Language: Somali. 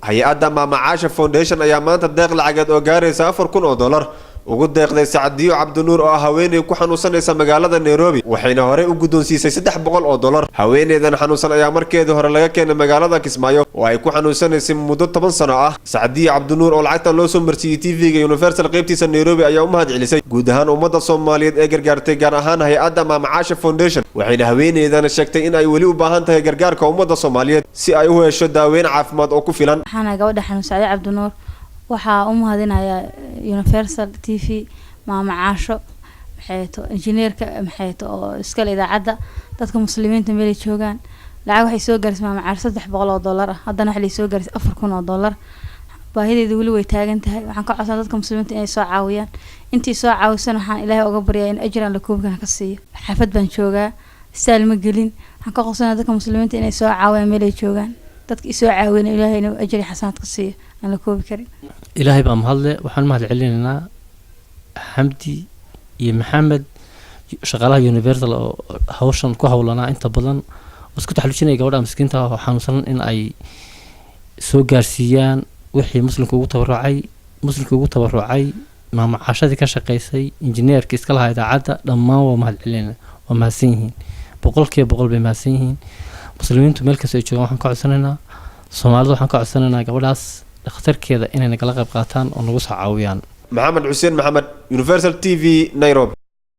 hay-adda Mama Caasha Foundation ayaa maanta deeq lacageed oo gaaraysa $4,000 ugu deeqday Sacdiyo Cabdinuur oo haweeney ku xanuunsanaysa magaalada Nairobi waxayna hore u guddoonsiisay $300. haweeneydan xanuunsan ayaa markeedii hore laga keenay magaalada Kismaayo oo ay ku xanuunsanaysay muddo 10 sano ah. Sacdiyo Cabdinuur oo lacagtan loo soo marsiiyay TV-ga Universal qaybtiisa Nairobi ayaa u mahad celisay guud ahaan ummadda Soomaaliyeed ee gargaartay gaar ahaan hay-adda Mama Caasha Foundation waxayna haweeneydan sheegtay in ay wali u baahan tahay gargaarka ummadda Soomaaliyeed si ay u hesho daaweyn caafimaad oo ku filan. waxaan gabadha xanuunsan Sacdiyo Cabdinuur waxaa u mahadinayaa Universal TV Mama Caasho maxayto injineerka maxayto oo iska idaacada dadka muslimiinta meel joogan lacag waxay soo gaarsiisay Mama Caasho $300 haddana waxa la soo gaarsiisay $4,000 baahideedu wali way taagan tahay waxaan ka codsan dadka muslimiinta inay soo caawiyaan intii soo caawisan waxaan Ilaahay uga baryaa in ajran la koobkan ka siiyo xafad baan joogaa saalma gelin waxaan ka codsan dadka muslimiinta inay soo caawiyaan meel joogan dadka isoo caawin Ilaahay inuu ajri xasanaad ka siiyo aan la koobi karin. ilaahay baa mahadle waxaan mahad celinaynaa xamdi iyo maxamed shaqaalaha Universal oo hawshan ku hawlanaa inta badan isku taxalujinay gabadha miskiinta oo xanuunsan in ay soo gaarsiiyaan wixii muslimku ugu tabarucay Mama Caashadii ka shaqeysay injineerka iska lahaa idaacada dhammaan waa mahad celinayna waa mahadsan yihiin boqolkiiba bay mahadsan yihiin muslimiintu meel kasta ay joogaan waxaan ka codsanaynaa Soomaalida waxaan ka codsanaynaa gabadhaas dhakhtarkeeda inay nagala qayb qaataan oo nagu soo caawiyaan. Maxamed Xuseen Maxamed, Universal TV, Nairobi.